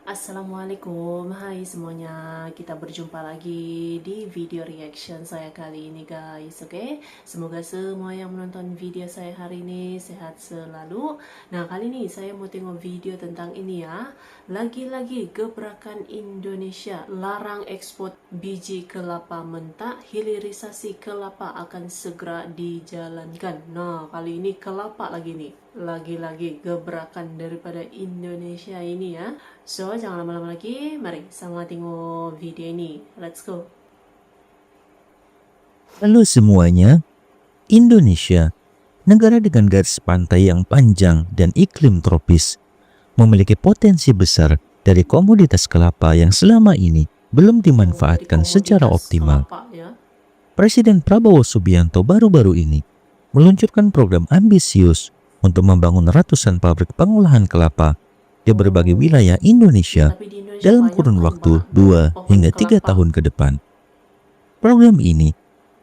Assalamualaikum, hai semuanya. Kita berjumpa lagi di video reaction saya kali ini guys. Oke, semoga semua yang menonton video saya hari ini sehat selalu. Nah, kali ini saya mau tengok video tentang ini ya. Lagi-lagi gebrakan Indonesia larang ekspor biji kelapa mentah, hilirisasi kelapa akan segera dijalankan. Nah, kali ini kelapa lagi nih. Lagi-lagi gebrakan daripada Indonesia ini ya. So, jangan lama-lama lagi, mari sama tengok video ini. Let's go. Halo semuanya, Indonesia, negara dengan garis pantai yang panjang dan iklim tropis, memiliki potensi besar dari komoditas kelapa yang selama ini belum dimanfaatkan secara optimal. Presiden Prabowo Subianto baru-baru ini meluncurkan program ambisius untuk membangun ratusan pabrik pengolahan kelapa di berbagai wilayah Indonesia dalam kurun waktu 2 hingga 3 tahun ke depan. Program ini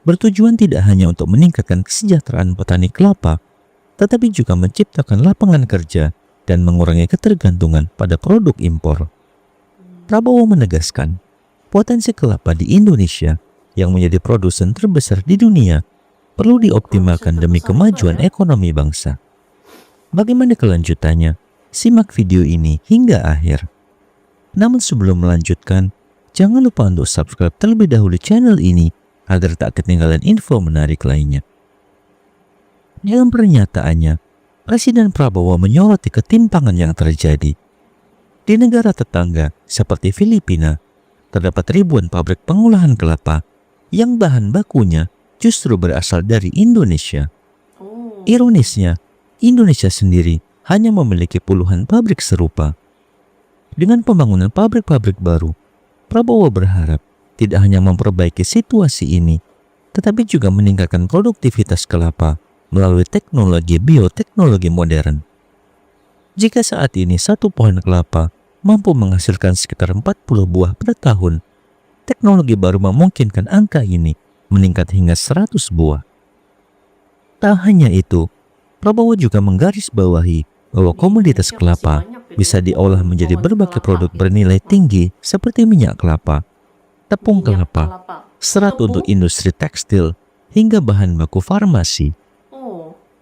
bertujuan tidak hanya untuk meningkatkan kesejahteraan petani kelapa, tetapi juga menciptakan lapangan kerja dan mengurangi ketergantungan pada produk impor. Prabowo menegaskan, potensi kelapa di Indonesia yang menjadi produsen terbesar di dunia perlu dioptimalkan demi kemajuan ekonomi bangsa. Bagaimana kelanjutannya? Simak video ini hingga akhir. Namun sebelum melanjutkan, jangan lupa untuk subscribe terlebih dahulu channel ini agar tak ketinggalan info menarik lainnya. Dalam pernyataannya, Presiden Prabowo menyoroti ketimpangan yang terjadi. Di negara tetangga seperti Filipina, terdapat ribuan pabrik pengolahan kelapa yang bahan bakunya justru berasal dari Indonesia. Ironisnya, Indonesia sendiri hanya memiliki puluhan pabrik serupa. Dengan pembangunan pabrik-pabrik baru, Prabowo berharap tidak hanya memperbaiki situasi ini, tetapi juga meningkatkan produktivitas kelapa melalui teknologi bioteknologi modern. Jika saat ini satu pohon kelapa mampu menghasilkan sekitar 40 buah per tahun, teknologi baru memungkinkan angka ini meningkat hingga 100 buah. Tak hanya itu, Prabowo juga menggarisbawahi bahwa komoditas kelapa bisa diolah menjadi berbagai produk bernilai tinggi seperti minyak kelapa, tepung kelapa, serat untuk industri tekstil, hingga bahan baku farmasi.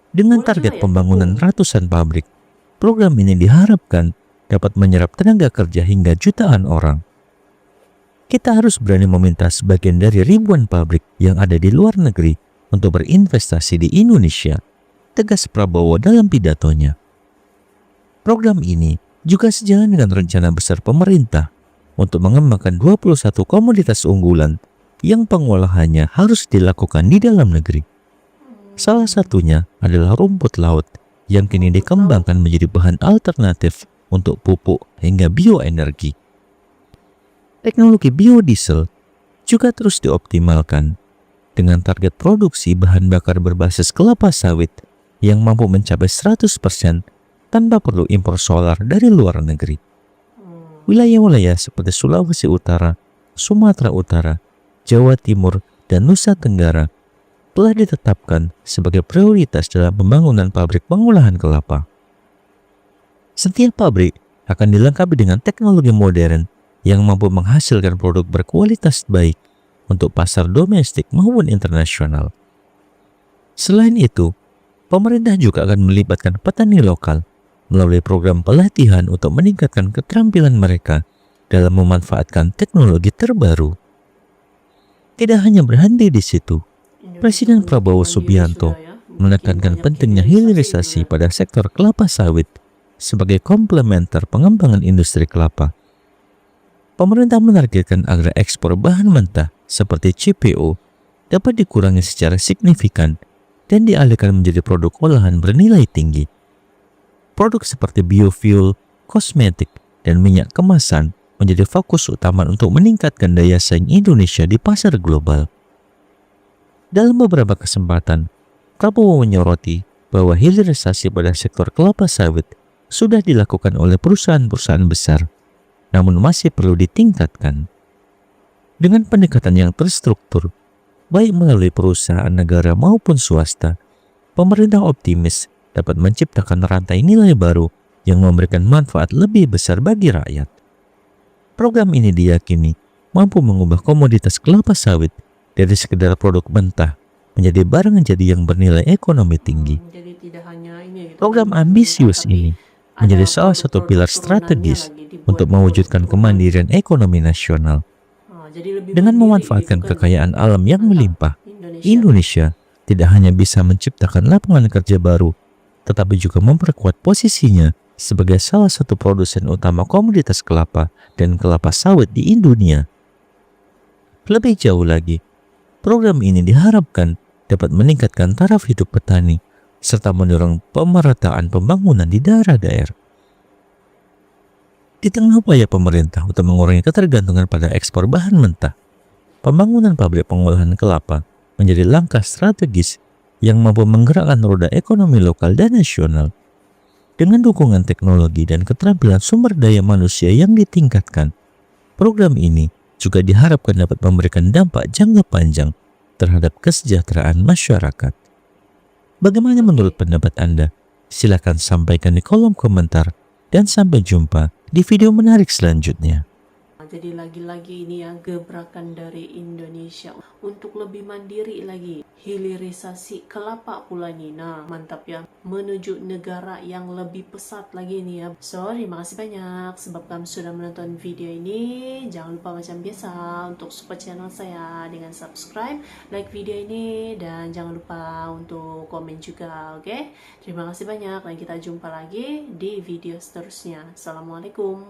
Dengan target pembangunan ratusan pabrik, program ini diharapkan dapat menyerap tenaga kerja hingga jutaan orang. Kita harus berani meminta sebagian dari ribuan pabrik yang ada di luar negeri untuk berinvestasi di Indonesia, tegas Prabowo dalam pidatonya. Program ini juga sejalan dengan rencana besar pemerintah untuk mengembangkan 21 komoditas unggulan yang pengolahannya harus dilakukan di dalam negeri. Salah satunya adalah rumput laut yang kini dikembangkan menjadi bahan alternatif untuk pupuk hingga bioenergi. Teknologi biodiesel juga terus dioptimalkan dengan target produksi bahan bakar berbasis kelapa sawit yang mampu mencapai 100% tanpa perlu impor solar dari luar negeri. Wilayah-wilayah seperti Sulawesi Utara, Sumatera Utara, Jawa Timur, dan Nusa Tenggara telah ditetapkan sebagai prioritas dalam pembangunan pabrik pengolahan kelapa. Setiap pabrik akan dilengkapi dengan teknologi modern yang mampu menghasilkan produk berkualitas baik untuk pasar domestik maupun internasional. Selain itu, pemerintah juga akan melibatkan petani lokal melalui program pelatihan untuk meningkatkan keterampilan mereka dalam memanfaatkan teknologi terbaru. Tidak hanya berhenti di situ, Presiden Prabowo Subianto menekankan pentingnya hilirisasi pada sektor kelapa sawit sebagai komplementer pengembangan industri kelapa. Pemerintah menargetkan agar ekspor bahan mentah seperti CPO dapat dikurangi secara signifikan dan dialihkan menjadi produk olahan bernilai tinggi. Produk seperti biofuel, kosmetik, dan minyak kemasan menjadi fokus utama untuk meningkatkan daya saing Indonesia di pasar global. Dalam beberapa kesempatan, Prabowo menyoroti bahwa hilirisasi pada sektor kelapa sawit sudah dilakukan oleh perusahaan-perusahaan besar, namun masih perlu ditingkatkan. Dengan pendekatan yang terstruktur, baik melalui perusahaan negara maupun swasta, pemerintah optimis dapat menciptakan rantai nilai baru yang memberikan manfaat lebih besar bagi rakyat. Program ini diyakini mampu mengubah komoditas kelapa sawit dari sekedar produk mentah menjadi barang jadi yang bernilai ekonomi tinggi. Jadi tidak hanya ini gitu Program kan, ambisius tapi ini ada menjadi salah satu produk-produk pilar turunannya strategis lagi, dibuat untuk mewujudkan produk turunan. kemandirian ekonomi nasional. Jadi lebih Dengan mandiri memanfaatkan gitu kan. kekayaan alam yang Mantap, melimpah, Indonesia. Indonesia tidak hanya bisa menciptakan lapangan kerja baru, tetapi juga memperkuat posisinya sebagai salah satu produsen utama komoditas kelapa dan kelapa sawit di Indonesia. Lebih jauh lagi, program ini diharapkan dapat meningkatkan taraf hidup petani serta mendorong pemerataan pembangunan di daerah-daerah. Di tengah upaya pemerintah untuk mengurangi ketergantungan pada ekspor bahan mentah, pembangunan pabrik pengolahan kelapa menjadi langkah strategis yang mampu menggerakkan roda ekonomi lokal dan nasional. Dengan dukungan teknologi dan keterampilan sumber daya manusia yang ditingkatkan, program ini juga diharapkan dapat memberikan dampak jangka panjang terhadap kesejahteraan masyarakat. Bagaimana menurut pendapat Anda? Silakan sampaikan di kolom komentar dan sampai jumpa di video menarik selanjutnya. Jadi lagi-lagi ini ya gebrakan dari Indonesia untuk lebih mandiri lagi. Hilirisasi kelapa pula nih. Nah, mantap ya. Menuju negara yang lebih pesat lagi nih ya. So, terima kasih banyak sebab kamu sudah menonton video ini. Jangan lupa macam biasa untuk support channel saya dengan subscribe, like video ini, dan jangan lupa untuk komen juga, oke? Terima kasih banyak dan kita jumpa lagi di video seterusnya. Assalamualaikum.